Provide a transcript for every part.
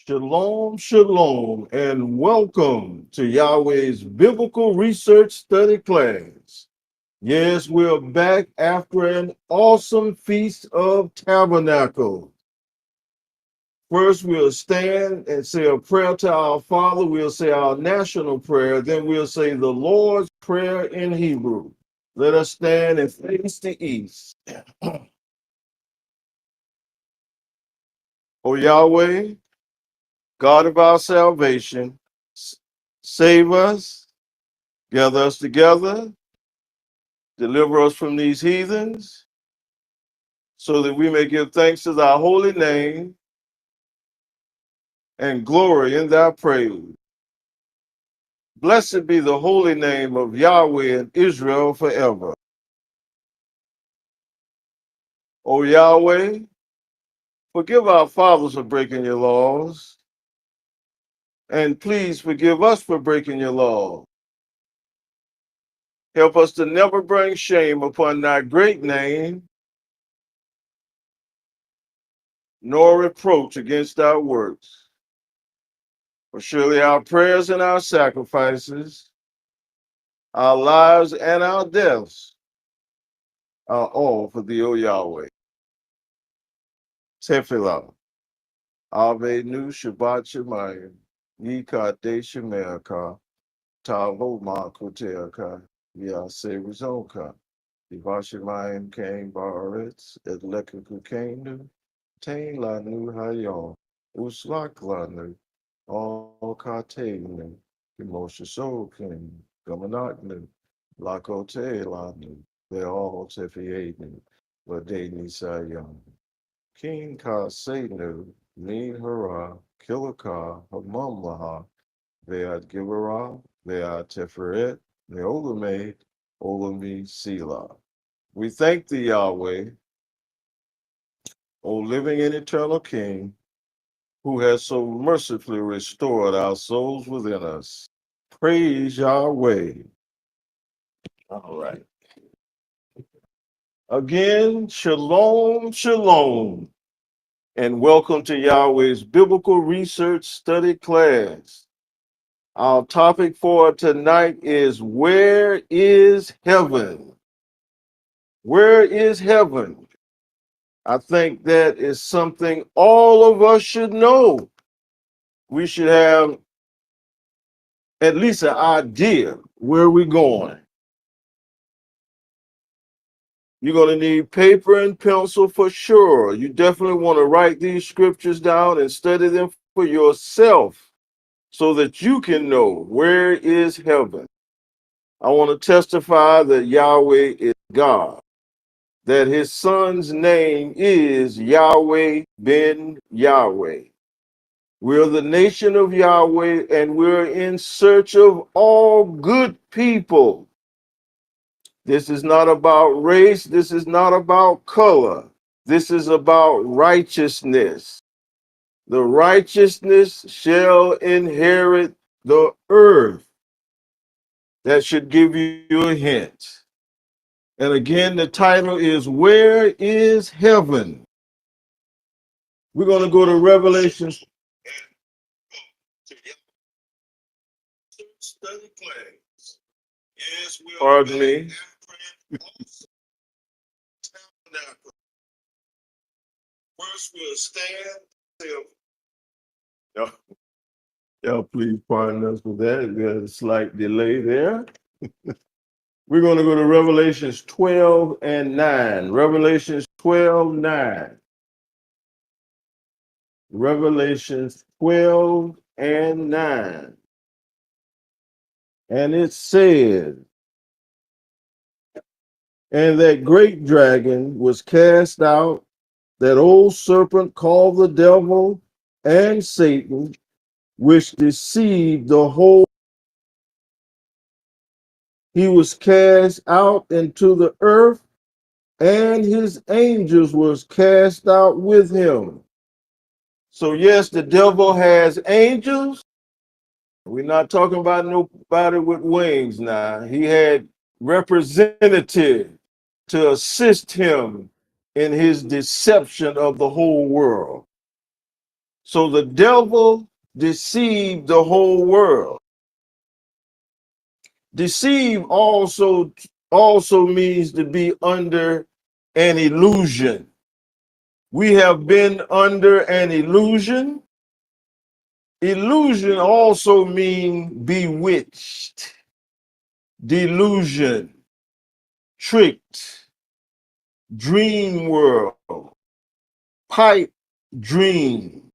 Shalom, shalom, and welcome to Yahweh's Biblical Research Study class. Yes, we're back after an awesome Feast of Tabernacles. First, we'll stand and say a prayer to our Father. We'll say our national prayer. Then we'll say the Lord's Prayer in Hebrew. Let us stand and face the east. O Yahweh, God of our salvation, save us, gather us together, deliver us from these heathens, so that we may give thanks to thy holy name and glory in thy praise. Blessed be the holy name of Yahweh and Israel forever. O Yahweh, forgive our fathers for breaking your laws, and please forgive us for breaking your law. Help us to never bring shame upon thy great name, nor reproach against thy works. For surely our prayers and our sacrifices, our lives and our deaths are all for thee, O Yahweh. Tefillah. Ave Nu Shabbat Shemayim. Yikah De Shemeaka. Tavo Makoteaka. Yase Rizonka. Divashemayim Kain Baritz. Et Lekakukenu. Tain Lanu Hayon. Uslak Lanu. All Katenu. Moshe Sokin. Gamanatnu. Lakote Lanu. They all Tefiadnu. Ladeni Sayam. King Ka Senu, Min Hara, Kilaka, Hamamlaha, Veat Gibara, Veat Teferet, Neolame, Olami Sila. We thank thee, Yahweh, O living and eternal King, who has so mercifully restored our souls within us. Praise Yahweh. All right. Again, shalom, shalom, and welcome to Yahweh's Biblical Research Study class. Our topic for tonight is where is heaven? Where is heaven? I think that is something all of us should know. We should have at least an idea where we're going. You're going to need paper and pencil for sure. You definitely want to write these scriptures down and study them for yourself so that you can know where is heaven. I want to testify that Yahweh is God, that his son's name is Yahweh ben Yahweh. We're the nation of Yahweh, and we're in search of all good people. This is not about race. This is not about color. This is about righteousness. The righteousness shall inherit the earth. That should give you a hint. And again, the title is Where is Heaven? We're going to go to Revelation. Pardon me. First, we'll stand. Y'all, please pardon us for that. We had a slight delay there. We're going to go to Revelations 12 and 9. Revelations 12, 9. Revelations 12 and 9. And it said, and that great dragon was cast out, that old serpent called the devil and Satan, which deceived the whole. He was cast out into the earth, and his angels was cast out with him. So yes, the devil has angels. We're not talking about nobody with wings now. He had representatives to assist him in his deception of the whole world. So the devil deceived the whole world. Deceive also means to be under an illusion. We have been under an illusion. Illusion also means bewitched, delusion, tricked, dream world, pipe dream,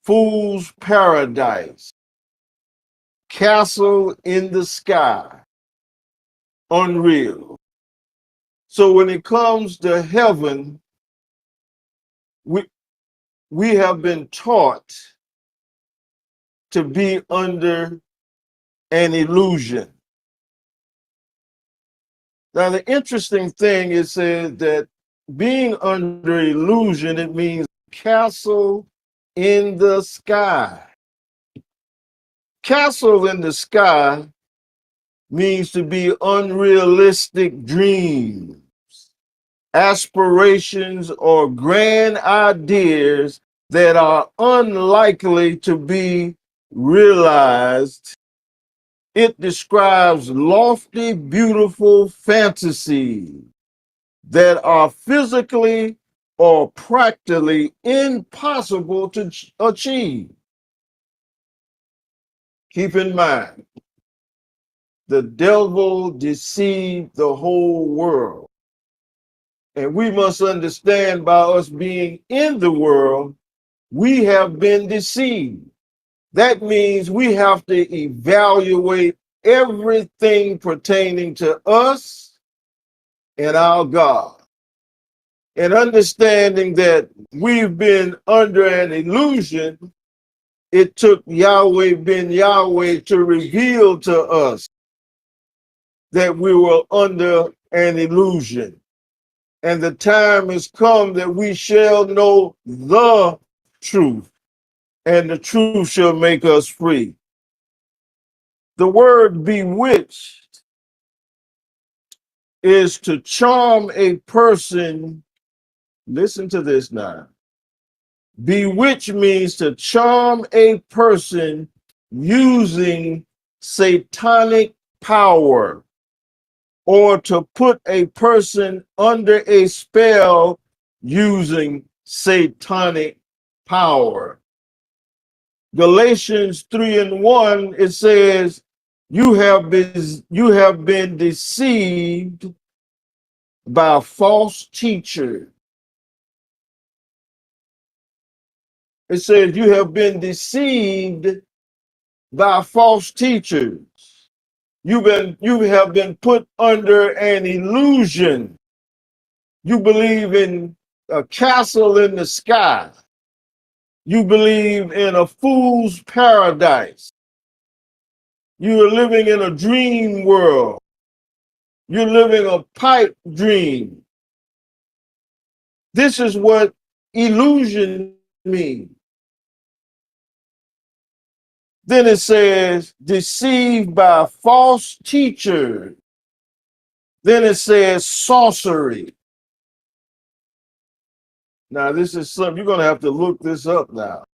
fool's paradise, castle in the sky, unreal. So when it comes to heaven, we, we have been taught to be under an illusion. Now, the interesting thing is that being under illusion, it means castle in the sky. Castle in the sky means to be unrealistic dreams, aspirations, or grand ideas that are unlikely to be realized. It describes lofty, beautiful fantasies that are physically or practically impossible to achieve. Keep in mind, the devil deceived the whole world. And we must understand, by us being in the world, we have been deceived. That means we have to evaluate everything pertaining to us and our God. And understanding that we've been under an illusion, it took Yahweh ben Yahweh to reveal to us that we were under an illusion. And the time has come that we shall know the truth, and the truth shall make us free. The word bewitched is to charm a person. Listen to this now. Bewitch means to charm a person using satanic power, or to put a person under a spell using satanic power. Galatians 3:1, it says, you have been deceived by false teachers. It says you have been deceived by false teachers. You have been put under an illusion. You believe in a castle in the sky. You believe in a fool's paradise. You are living in a dream world. You're living a pipe dream. This is what illusion means. Then it says, deceived by false teachers. Then it says, sorcery. Now, this is something you're going to have to look this up now.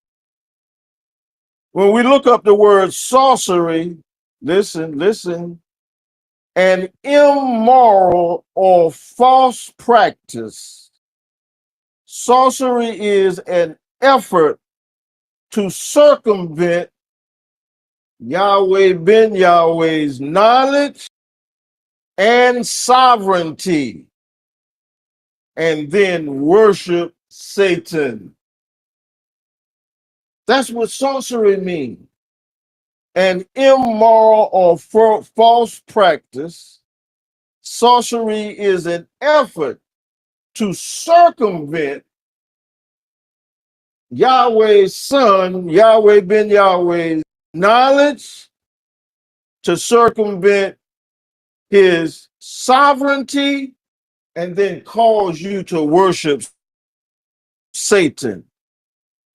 When we look up the word sorcery, listen, an immoral or false practice. Sorcery is an effort to circumvent Yahweh ben Yahweh's knowledge and sovereignty, and then worship Satan. That's what sorcery means. An immoral or false practice. Sorcery is an effort to circumvent Yahweh's son, Yahweh ben Yahweh's knowledge, to circumvent his sovereignty, and then cause you to worship Satan.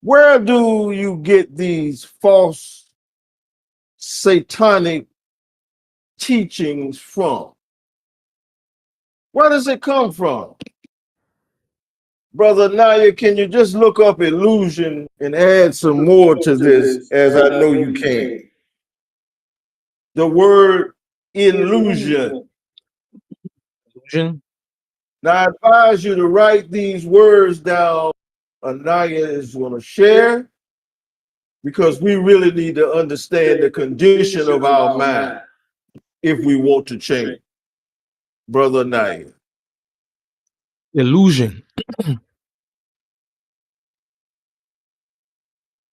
Where do you get these false satanic teachings from? Where does it come from? Brother Naya, can you just look up illusion and add some more to this as I know you can? The word illusion. Illusion. Now, I advise you to write these words down. Anaya is going to share because we really need to understand the condition of our mind if we want to change. Brother Anaya. Illusion.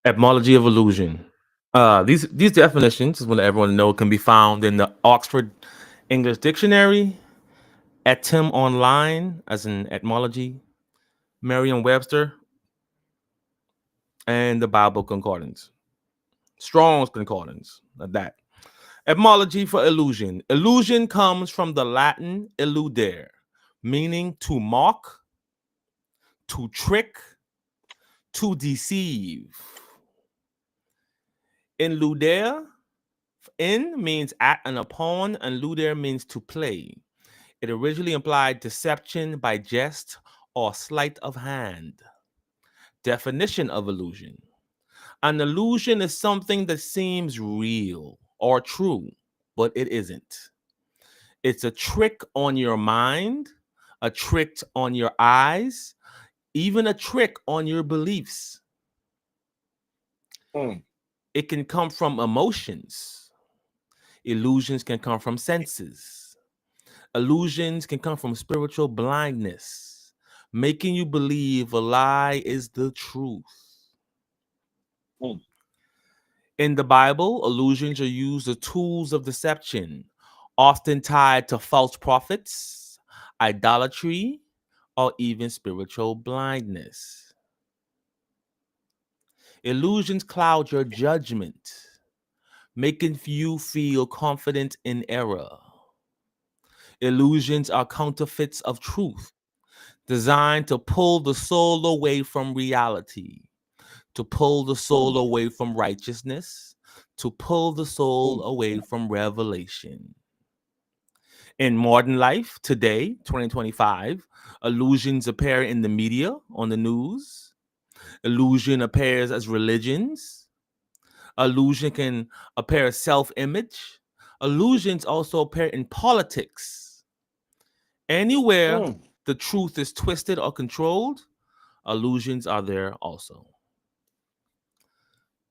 Etymology of illusion. These definitions, just want everyone to know, can be found in the Oxford English Dictionary, Etym Online, as in etymology, Merriam-Webster, and the Bible Concordance. Strong's Concordance. That. Etymology for illusion. Illusion comes from the Latin illudere, meaning to mock, to trick, to deceive. Illudere, in means at and upon, and ludere means to play. It originally implied deception by jest or sleight of hand. Definition of illusion. An illusion is something that seems real or true, but it isn't. It's a trick on your mind, a trick on your eyes, even a trick on your beliefs. Mm. It can come from emotions. Illusions can come from senses. Illusions can come from spiritual blindness, making you believe a lie is the truth. Mm. In the Bible, illusions are used as tools of deception, often tied to false prophets, idolatry, or even spiritual blindness. Illusions cloud your judgment, making you feel confident in error. Illusions are counterfeits of truth, designed to pull the soul away from reality, to pull the soul Mm. away from righteousness, to pull the soul Mm. away from revelation. In modern life, today, 2025, illusions appear in the media, on the news. Illusion appears as religions. Illusion can appear as self image. Illusions also appear in politics. Anywhere Mm. the truth is twisted or controlled, illusions are there also.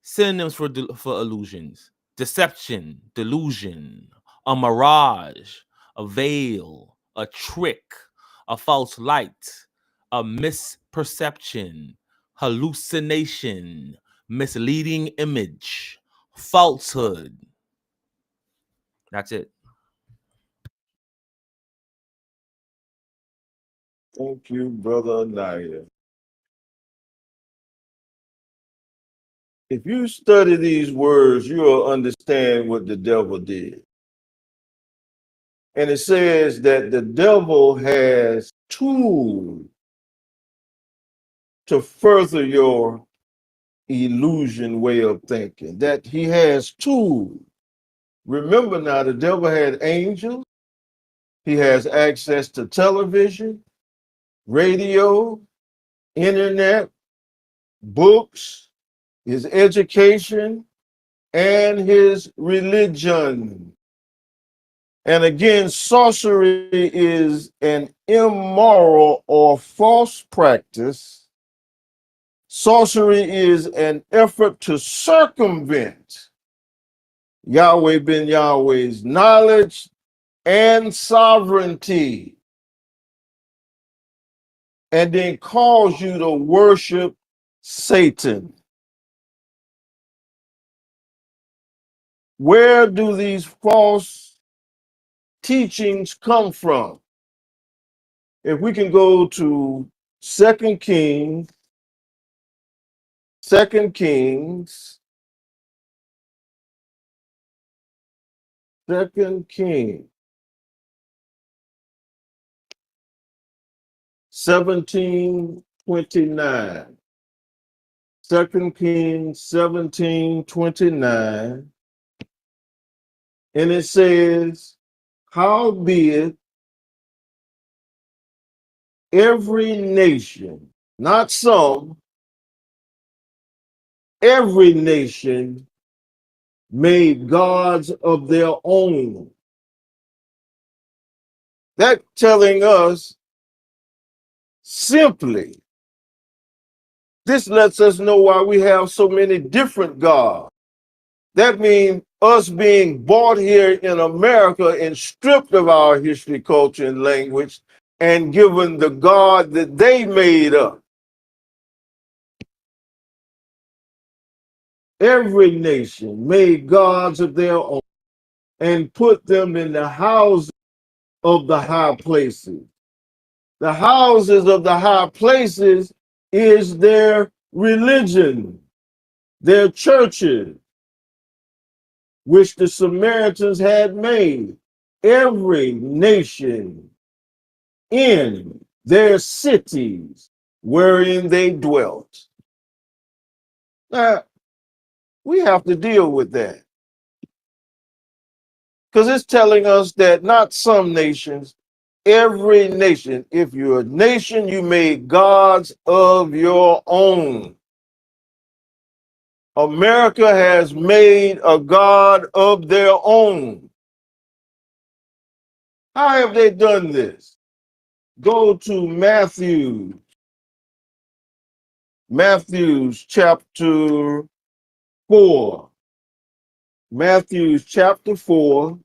Synonyms for illusions: deception, delusion, a mirage, a veil, a trick, a false light, a misperception, hallucination, misleading image, falsehood. That's it. Thank you, Brother Anaya. If you study these words, you'll understand what the devil did. And it says that the devil has tools to further your illusion way of thinking, that he has tools. Remember now, the devil had angels, he has access to television, radio, internet, books, his education, and his religion. And again, sorcery is an immoral or false practice. Sorcery is an effort to circumvent Yahweh ben Yahweh's knowledge and sovereignty, and then cause you to worship Satan. Where do these false teachings come from? If we can go to Second Kings, Second Kings, Second Kings 17:29. Second Kings 17:29. And it says, howbeit every nation not some, every nation made gods of their own. That telling us simply, this lets us know why we have so many different gods. That means us being brought here in America and stripped of our history, culture, and language and given the God that they made up. Every nation made gods of their own and put them in the houses of the high places. The houses of the high places is their religion, their churches, which the Samaritans had made. Every nation in their cities wherein they dwelt. Now, we have to deal with that because it's telling us that not some nations, every nation, if you're a nation, you made gods of your own. America has made a god of their own. How have they done this? Go to Matthew's chapter 4. Matthew's chapter 4.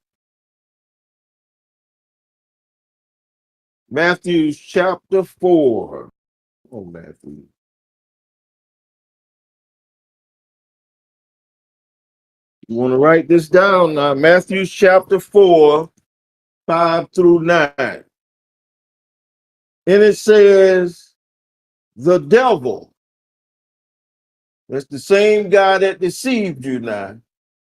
Matthew's chapter 4. Oh, Matthew. You want to write this down now? Matthew's chapter 4, 5 through 9. And it says, the devil, that's the same guy that deceived you now,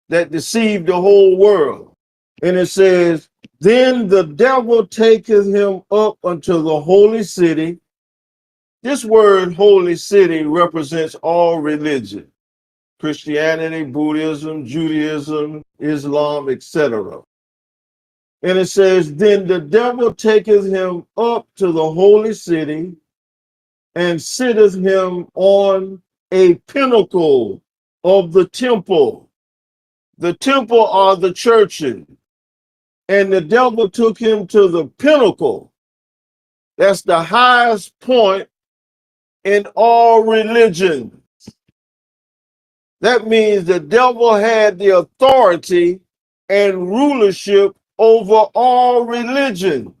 that deceived the whole world. And it says, then the devil taketh him up unto the holy city. This word holy city represents all religion. Christianity, Buddhism, Judaism, Islam, etc. And it says, then the devil taketh him up to the holy city and sitteth him on a pinnacle of the temple. The temple are the churches. And the devil took him to the pinnacle. That's the highest point in all religion. That means the devil had the authority and rulership over all religion.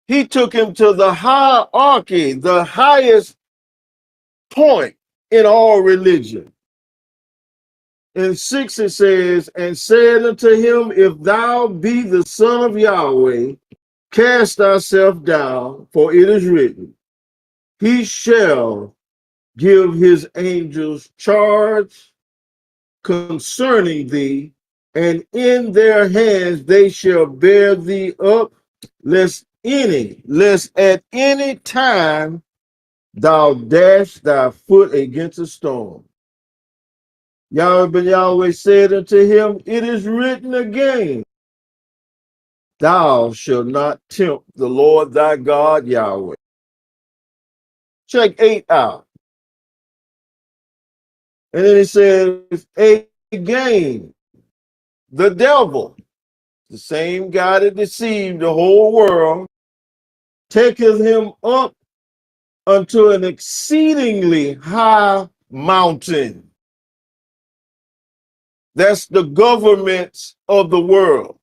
He took him to the hierarchy, the highest point in all religion. In 6 it says, and said unto him, if thou be the Son of Yahweh, cast thyself down, for it is written, he shall give his angels charge concerning thee, and in their hands they shall bear thee up, lest at any time thou dash thy foot against a stone. Yahweh ben Yahweh said unto him, it is written again, thou shalt not tempt the Lord thy God Yahweh. Check 8 out. And then he says, again, the devil, the same guy that deceived the whole world, taketh him up unto an exceedingly high mountain. That's the governments of the world.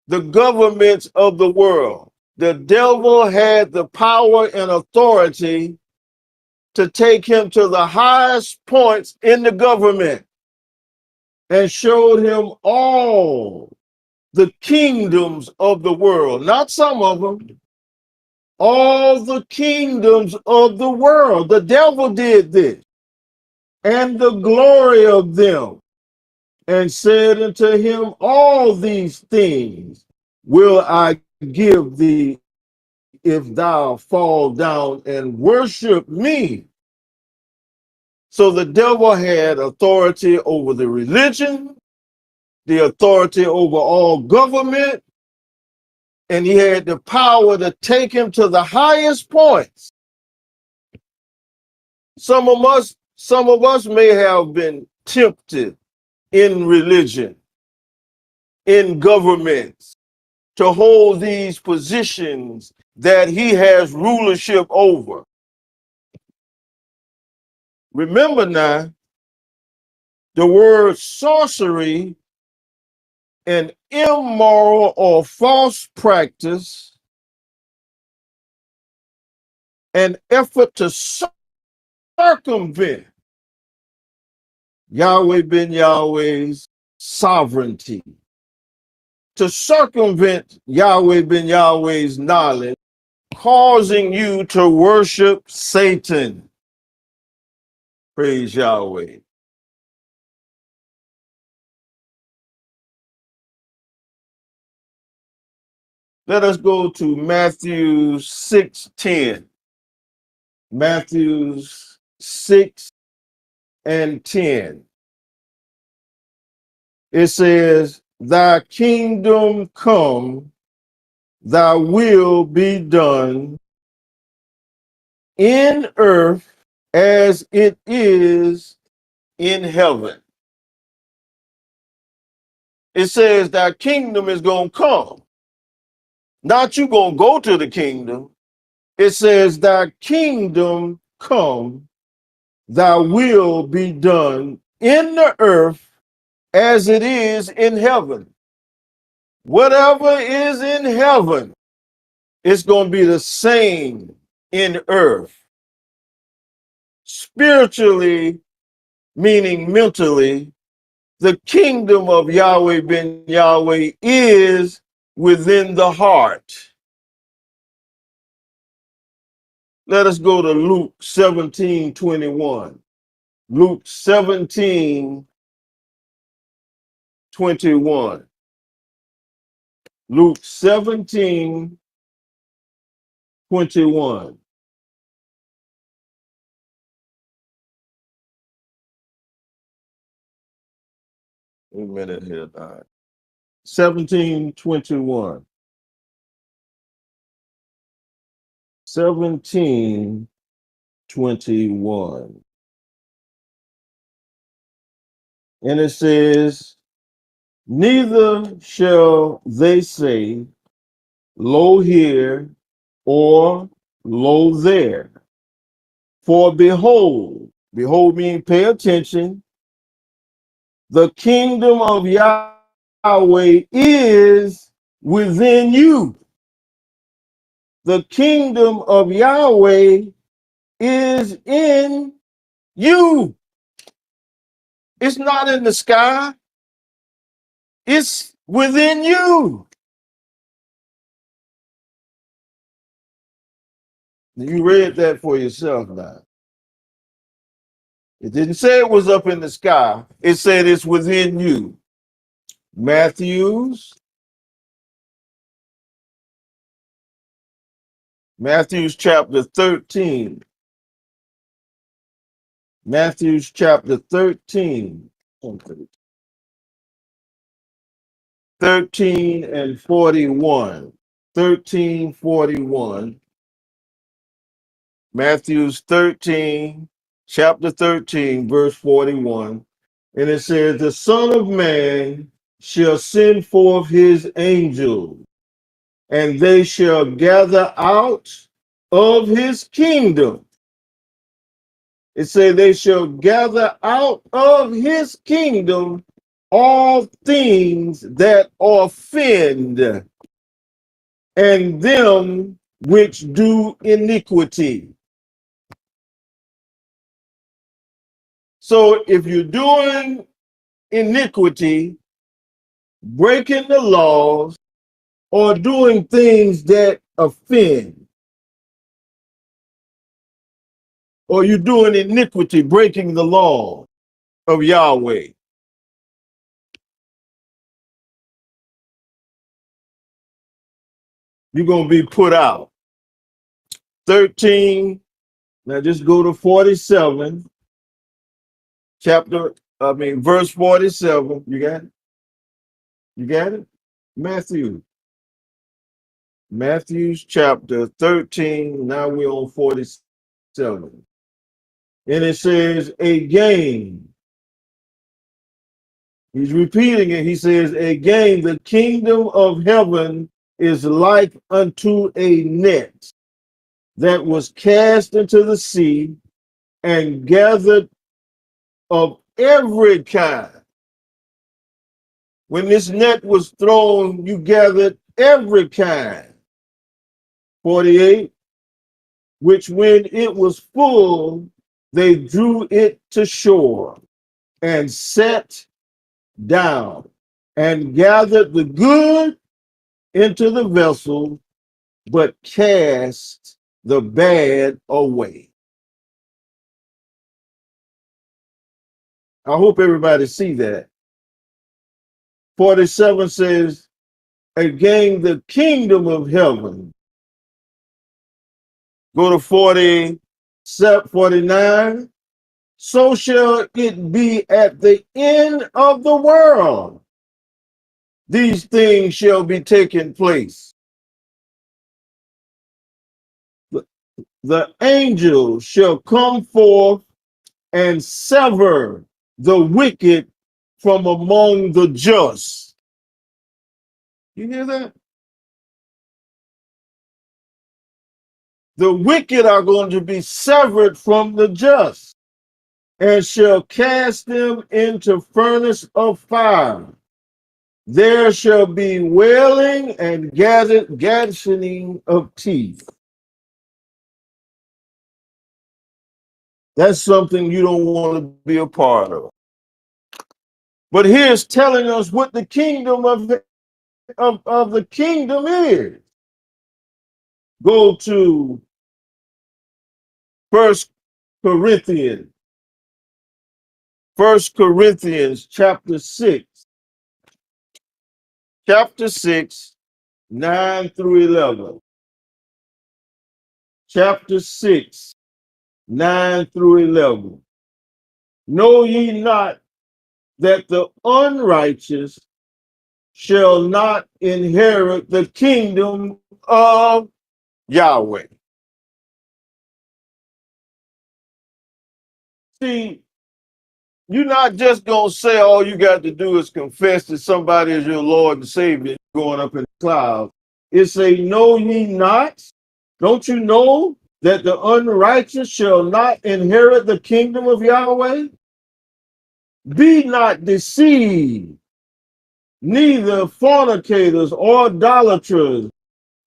The governments of the world. The devil had the power and authority to take him to the highest points in the government and showed him all the kingdoms of the world, not some of them, all the kingdoms of the world. The devil did this, and the glory of them, and said unto him, all these things will I give thee if thou fall down and worship me. So the devil had authority over the religion, the authority over all government, and he had the power to take him to the highest points. Some of us may have been tempted in religion, in governments, to hold these positions that he has rulership over. Remember now, the word sorcery, an immoral or false practice, an effort to circumvent Yahweh ben Yahweh's sovereignty, to circumvent Yahweh ben Yahweh's knowledge, causing you to worship Satan. Praise Yahweh. Let us go to Matthew 6:10. Matthew 6:10. It says, "Thy kingdom come, thy will be done in earth as it is in heaven." It says thy kingdom is going to come. Not you going to go to the kingdom. It says thy kingdom come, thy will be done in the earth as it is in heaven. Whatever is in heaven, it's going to be the same in earth. Spiritually, meaning mentally, the kingdom of Yahweh ben Yahweh is within the heart. Let us go to Luke 17:21. Luke 17:21. Luke 17:21. A minute here, Don. 17:21. 17:21. And it says, "Neither shall they say, Lo here, or Lo there. For behold," behold means pay attention, "the kingdom of Yahweh is within you." The kingdom of Yahweh is in you. It's not in the sky. It's within you. You read that for yourself now. It didn't say it was up in the sky. It said it's within you. Matthew's chapter 13. Matthew's chapter 13. 13 and 41. 13:41. Matthew's 13, chapter 13, verse 41. And it says, "The Son of Man shall send forth his angels, and they shall gather out of his kingdom." It says they shall gather out of his kingdom all things that offend, and them which do iniquity. So if you're doing iniquity, breaking the laws, or doing things that offend, or you're doing iniquity, breaking the law of Yahweh, you're going to be put out. 13, now just go to 47, verse 47. You got it? You got it? Matthew Matthew's chapter 13. Now we're on 47. And it says, again, he's repeating it. He says, again, the kingdom of heaven is like unto a net that was cast into the sea and gathered of every kind. When this net was thrown, you gathered every kind. 48, which when it was full, they drew it to shore and sat down and gathered the good into the vessel, but cast the bad away. I hope everybody see that. 47 says, again, the kingdom of heaven. Go to 49. So shall it be at the end of the world. These things shall be taking place. The angels shall come forth and sever the wicked from among the just. You hear that? The wicked are going to be severed from the just and shall cast them into furnace of fire. There shall be wailing and gnashing of teeth. That's something you don't want to be a part of. But here's telling us what the kingdom of the kingdom is. Go to First Corinthians. First Corinthians chapter 6. Chapter 6, 9 through 11. Chapter 6, 9 through 11. Know ye not that the unrighteous shall not inherit the kingdom of Yahweh? See, you're not just going to say all you got to do is confess that somebody is your Lord and Savior going up in the clouds. It say, know ye not? Don't you know that the unrighteous shall not inherit the kingdom of Yahweh? Be not deceived, neither fornicators or idolaters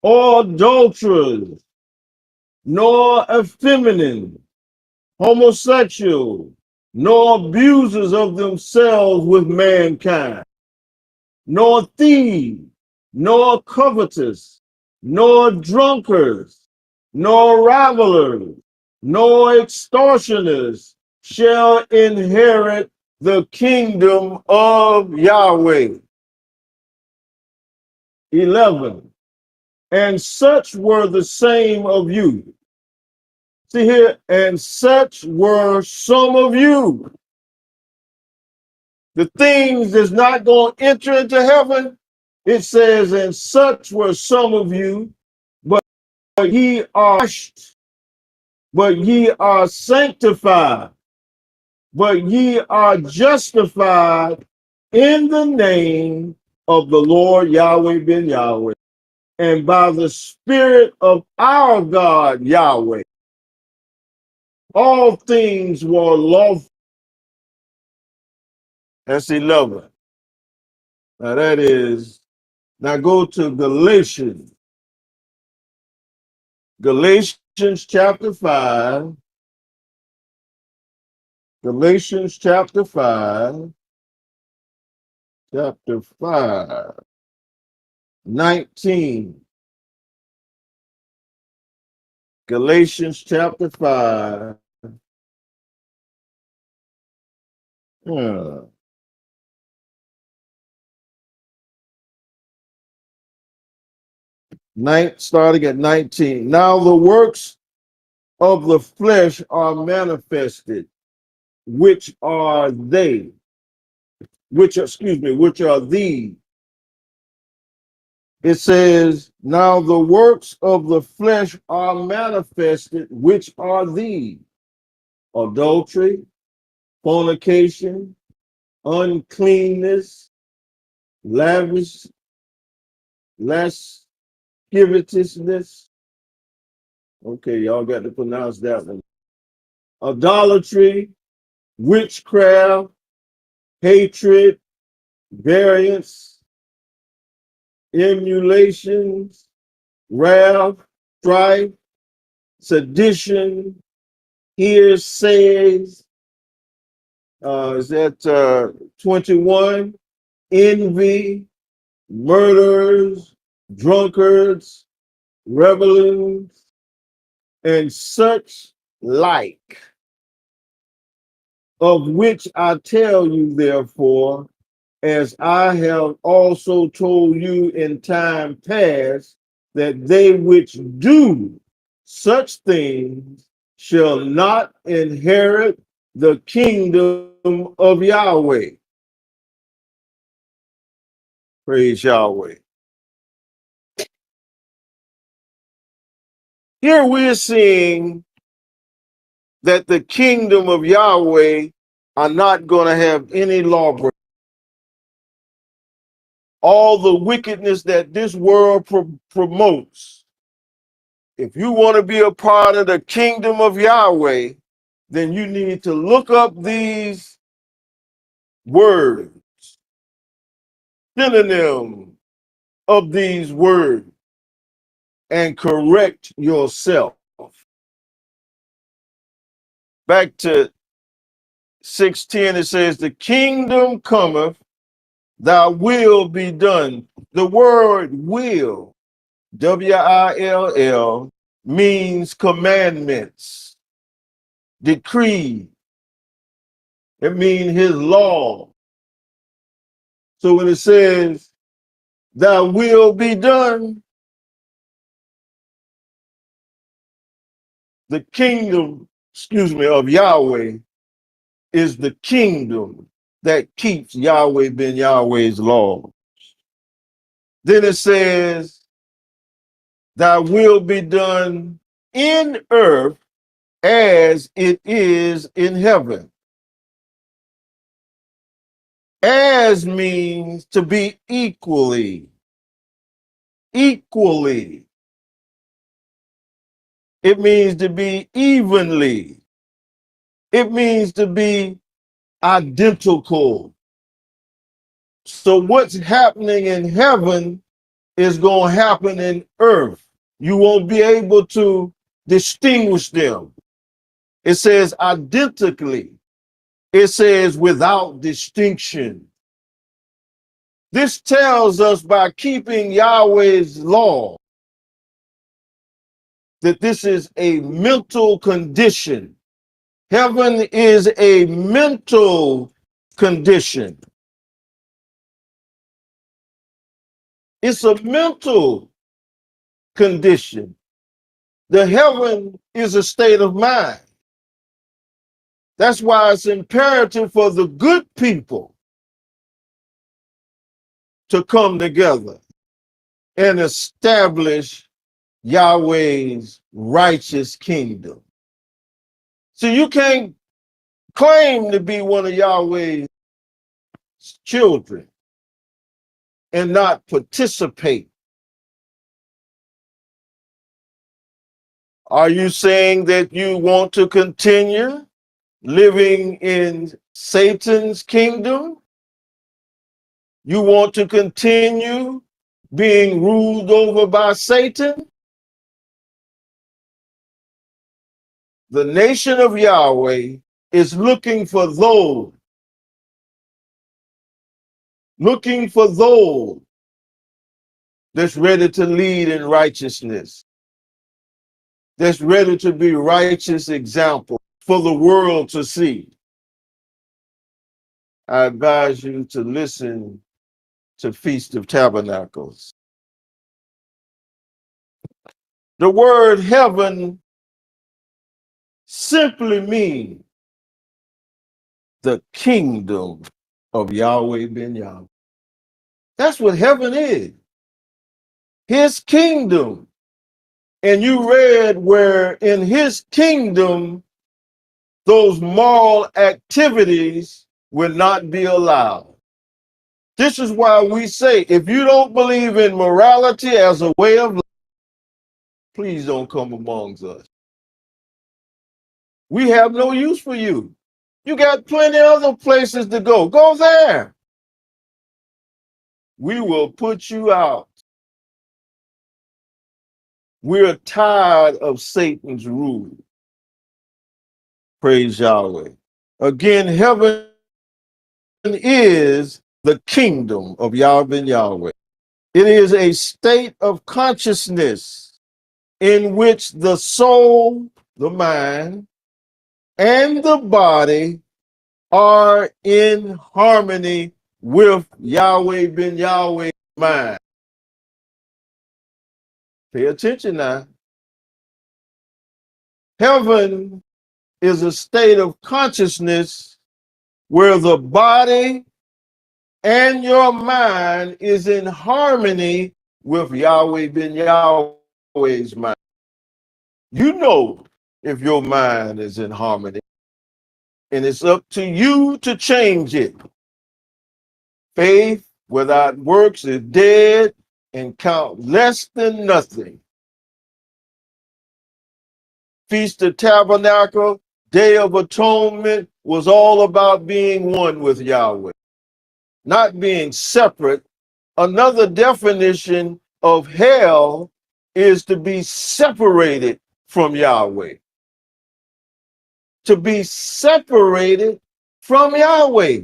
or adulterers, nor effeminate, homosexual, nor abusers of themselves with mankind, nor thieves, nor covetous, nor drunkards, nor ravelers, nor extortioners shall inherit the kingdom of Yahweh. 11. And such were the same of you. See here, and such were some of you. The things that's not going to enter into heaven, it says, and such were some of you, but ye are washed, but ye are sanctified, but ye are justified in the name of the Lord Yahweh ben Yahweh, and by the Spirit of our God Yahweh. All things were lawful. That's 11. Now that is, now go to Galatians. Galatians chapter 5. Galatians chapter 5. Chapter 5. 19. Galatians chapter 5. Starting at 19. Now the works of the flesh are manifested, which are they, which are these, It says, now the works of the flesh are manifested, which are these: adultery, fornication, uncleanness, lavish, lasciviousness. Okay, y'all got to pronounce that one. Idolatry, witchcraft, hatred, variance, emulations, wrath, strife, sedition, hearsays. Is that 21? Envy, murderers, drunkards, revelings, and such like, of which I tell you, therefore, as I have also told you in time past, that they which do such things shall not inherit the kingdom of Yahweh. Praise Yahweh. Here we're seeing that the kingdom of Yahweh are not going to have any lawbreakers. All the wickedness that this world promotes. If you want to be a part of the kingdom of Yahweh, then you need to look up these words, synonym of these words, and correct yourself. Back to 6:10, it says, the kingdom cometh, thy will be done. The word will, W-I-L-L, means commandments, decree. It means his law. So when it says, thy will be done, the kingdom, of Yahweh is the kingdom that keeps Yahweh ben Yahweh's law. Then it says, thy will be done in earth as it is in heaven. As means to be equally. Equally. It means to be evenly. It means to be identical. So what's happening in heaven is going to happen in earth. You won't be able to distinguish them. It says identically. It says without distinction. This tells us by keeping Yahweh's law that this is a mental condition. Heaven is a mental condition. It's a mental condition. The heaven is a state of mind. That's why it's imperative for the good people to come together and establish Yahweh's righteous kingdom. So you can't claim to be one of Yahweh's children and not participate. Are you saying that you want to continue living in Satan's kingdom? You want to continue being ruled over by Satan? The nation of Yahweh is looking for those that's ready to lead in righteousness, that's ready to be righteous example for the world to see. I advise you to listen to Feast of Tabernacles. The word heaven simply means the kingdom of Yahweh ben Yahweh. That's what heaven is. his kingdom. And you read where in his kingdom, those moral activities will not be allowed. This is why we say, if you don't believe in morality as a way of life, please don't come amongst us. We have no use for you. You got plenty of other places to go. Go there. We will put you out. We're tired of Satan's rule. Praise Yahweh. Again, heaven is the kingdom of Yahweh Yahweh. It is a state of consciousness in which the soul, the mind, and the body are in harmony with Yahweh ben Yahweh's mind. Pay attention now. Heaven is a state of consciousness where the body and your mind is in harmony with Yahweh ben Yahweh's mind. You know if your mind is in harmony, and it's up to you to change it. Faith without works is dead and count less than nothing. Feast of Tabernacle, Day of Atonement was all about being one with Yahweh, not being separate. Another definition of hell is to be separated from Yahweh. To be separated from Yahweh.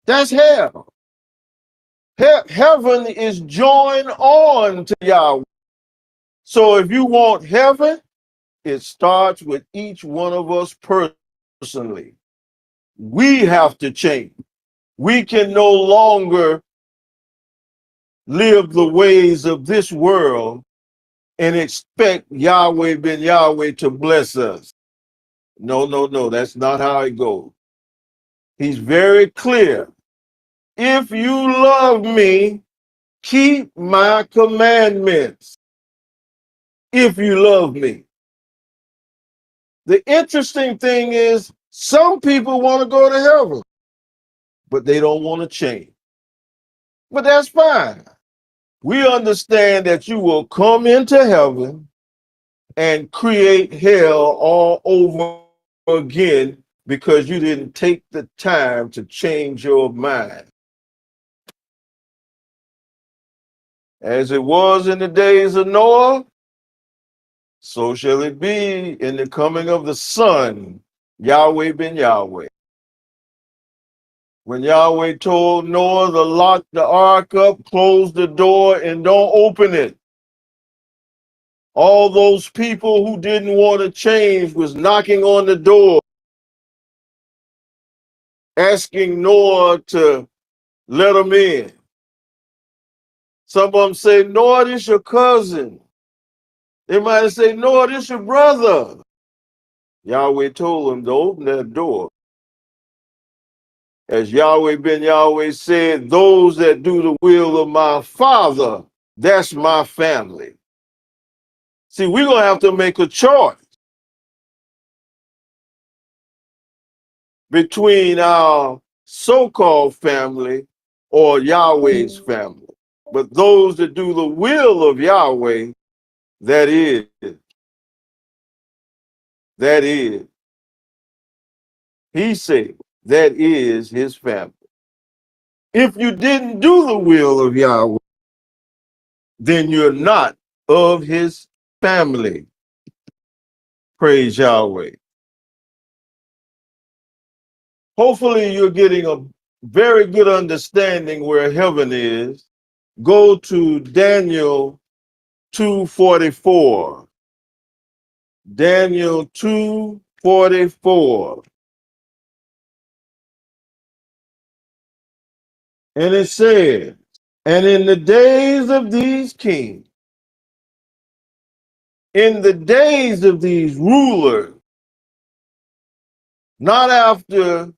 That's hell. Heaven is joined on to Yahweh. So if you want heaven, it starts with each one of us personally. We have to change. We can no longer live the ways of this world and expect Yahweh ben Yahweh to bless us. No, no, no, that's not how it goes. He's very clear. If you love me, keep my commandments. If you love me. The interesting thing is, some people want to go to heaven, but they don't want to change. But that's fine. We understand that you will come into heaven and create hell all over again because you didn't take the time to change your mind. As it was in the days of Noah, so shall it be in the coming of the Son, Yahweh ben Yahweh. When Yahweh told Noah to lock the ark up, close the door, and don't open it. All those people who didn't want to change was knocking on the door, asking Noah to let them in. Some of them say, Noah, this your cousin. They might say, Noah, this your brother. Yahweh told them to open that door. As Yahweh ben Yahweh said, those that do the will of my Father, that's my family. See, we're going to have to make a choice between our so-called family or Yahweh's family. But those that do the will of Yahweh, that is. He said, that is his family. If you didn't do the will of Yahweh, then you're not of his family. Praise Yahweh. Hopefully you're getting a very good understanding where heaven is. Go to Daniel 2:44. Daniel 2:44. And it says, and in the days of these kings, in the days of these rulers, not after,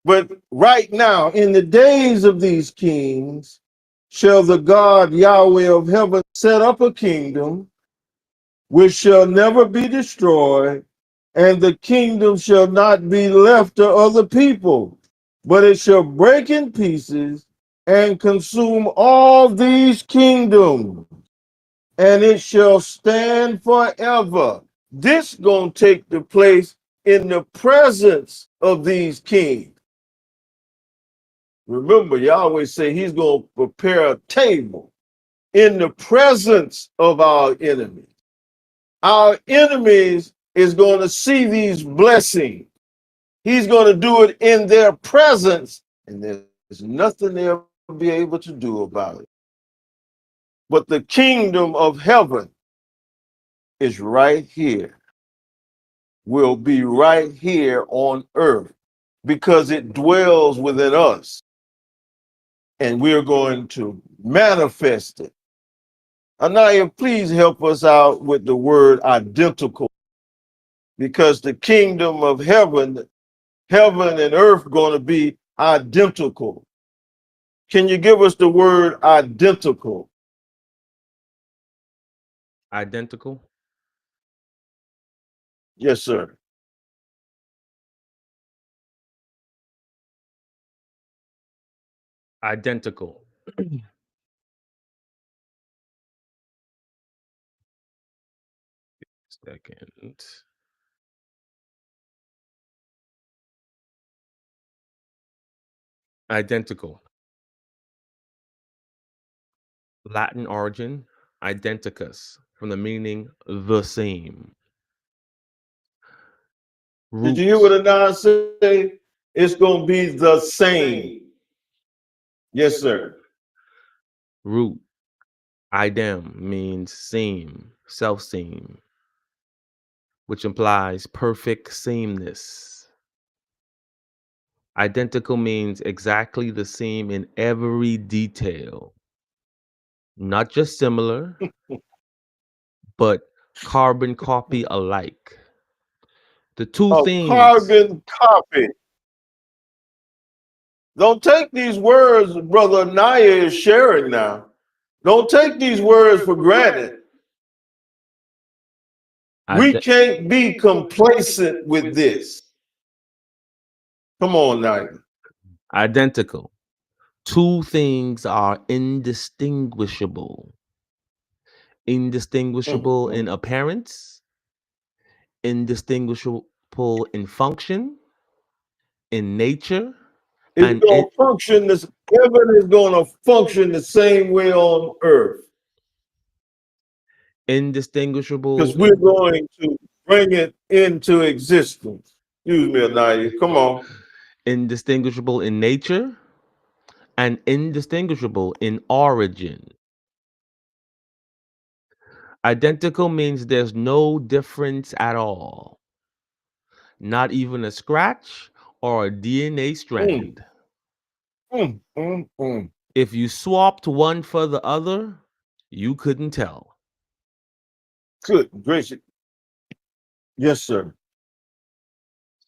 but right now, in the days of these kings, shall the God Yahweh of heaven set up a kingdom which shall never be destroyed, and the kingdom shall not be left to other people, but it shall break in pieces and consume all these kingdoms, and it shall stand forever. This gonna take the place in the presence of these kings. Remember, Yahweh say he's gonna prepare a table in the presence of our enemies. Our enemies is going to see these blessings. He's going to do it in their presence, and there's nothing they'll be able to do about it. But the kingdom of heaven is right here, will be right here on earth because it dwells within us, and we're going to manifest it. Anaya, please help us out with the word identical, because the kingdom of heaven and earth going to be identical. Can you give us the word identical? Identical. Yes, sir. Identical. Second. Identical. Latin origin, identicus, from the meaning the same. Did you hear what Root. Anaya say? It's going to be the same. Yes, sir. Root. Idem means same, self same, which implies perfect sameness. Identical means exactly the same in every detail, not just similar, but carbon copy alike. The two A things. carbon copy. Don't take these words Brother Anaya is sharing now. Don't take these words for granted. We ide- can't be complacent with this. Come on, Naya. Identical. Two things are indistinguishable. Indistinguishable in Mm. appearance, indistinguishable in function, in nature, It's and going to function this, heaven is going to function the same way on earth because indistinguishable we're going to bring it into existence. Excuse me, Anaya. Come on. indistinguishable in nature and indistinguishable in origin. Identical means there's no difference at all, not even a scratch or a DNA Mm, strand. mm. If you swapped one for the other, you couldn't tell. Good gracious. Yes, sir.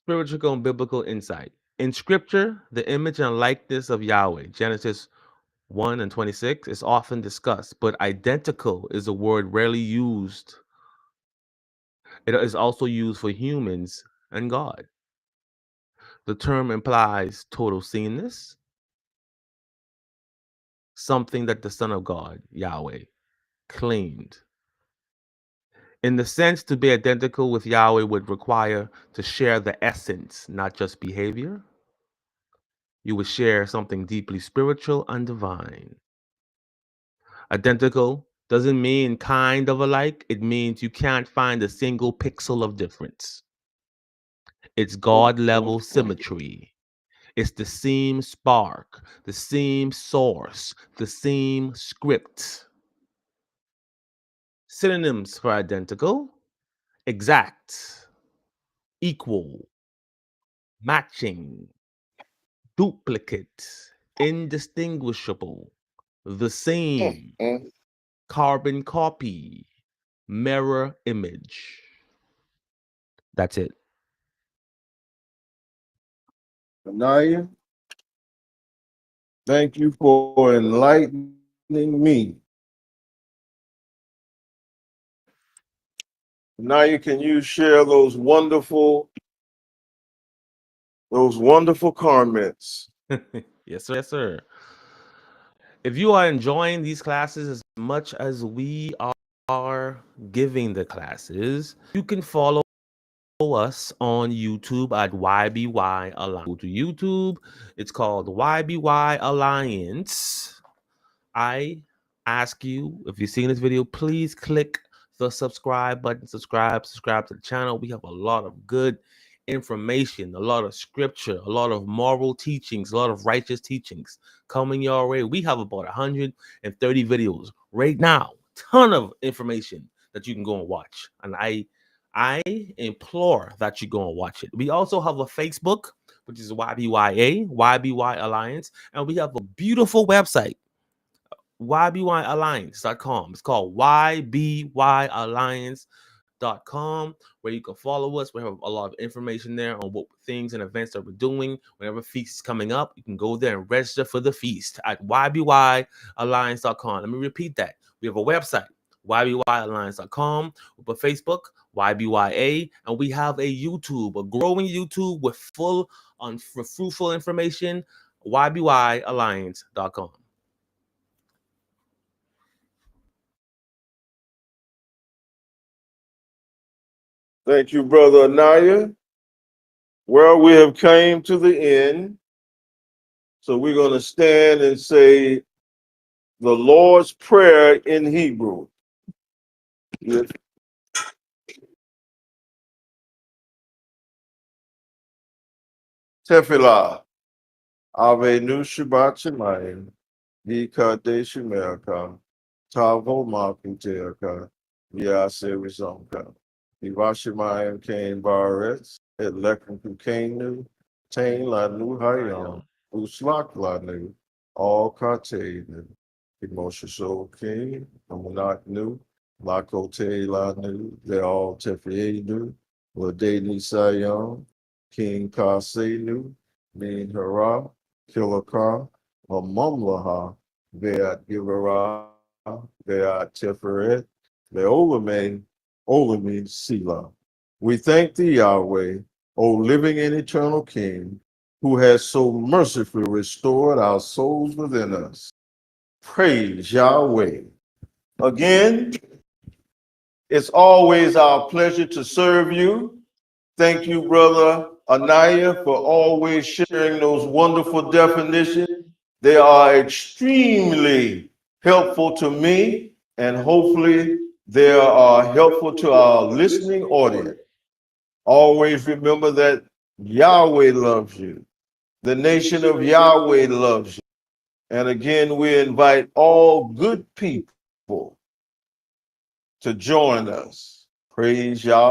Spiritual and biblical insight. In scripture, the image and likeness of Yahweh, Genesis 1 and 26, is often discussed, but identical is a word rarely used. It is also used for humans and God. The term implies total sameness, something that the Son of God, Yahweh, claimed. In the sense, to be identical with Yahweh would require to share the essence, not just behavior. You would share something deeply spiritual and divine. Identical doesn't mean kind of alike, it means you can't find a single pixel of difference. It's Mm, God level mm. symmetry. It's the same spark, the same source, the same script. Synonyms for identical: exact, equal, matching, duplicate, indistinguishable, the same, Mm. carbon copy, mirror image. That's it. Anaya, thank you for enlightening me. Now you can you share those wonderful comments. Yes, sir. If you are enjoying these classes as much as we are giving the classes, you can follow us on YouTube at YBY Alliance. Go to YouTube, it's called YBY Alliance. I ask you, if you're seeing this video, please click the subscribe button. Subscribe to the channel. We have a lot of good information, a lot of scripture, a lot of moral teachings, a lot of righteous teachings coming your way. We have about 130 videos right now. Ton of information that you can go and watch. And I implore that you go and watch it. We also have a Facebook, which is YBY Alliance, and we have a beautiful website, YBYalliance.com. It's called YBYalliance.com, where you can follow us. We have a lot of information there on what things and events that we're doing. Whenever feast is coming up, you can go there and register for the feast at YBYalliance.com. Let me repeat that. We have a website, YBYalliance.com, a Facebook, YBYA, and we have a YouTube, a growing YouTube with full on for fruitful information, YBYalliance.com. Thank you, Brother Anaya. Well, we have came to the end. So we're going to stand and say the Lord's Prayer in Hebrew. Tefillah. Avenu Shabbat Shemayim. Yikadesh Shemelka. Tavo Makuteaka. Yase Rizonka. Ivashimayim Kain Baretz. Et Lekum Kukenu. Tain Lanu Hayam. Uslak Lanu. All Katenu. Moshe Sol King. Amunat Nu. Lakote Lanu. They all Tefienu. Lade Nisayon. King Kasenu. Min Hara. Kilakar. Mamlaha. Veat Givara. Veat Tiferet. Veolame. Olame Sila. We thank thee, Yahweh, O living and eternal King, who has so mercifully restored our souls within us. Praise Yahweh. Again, it's always our pleasure to serve you. Thank you, Brother Anaya, for always sharing those wonderful definitions. They are extremely helpful to me, and hopefully they are helpful to our listening audience. Always remember that Yahweh loves you. The nation of Yahweh loves you. And again, we invite all good people to join us. Praise Yahweh.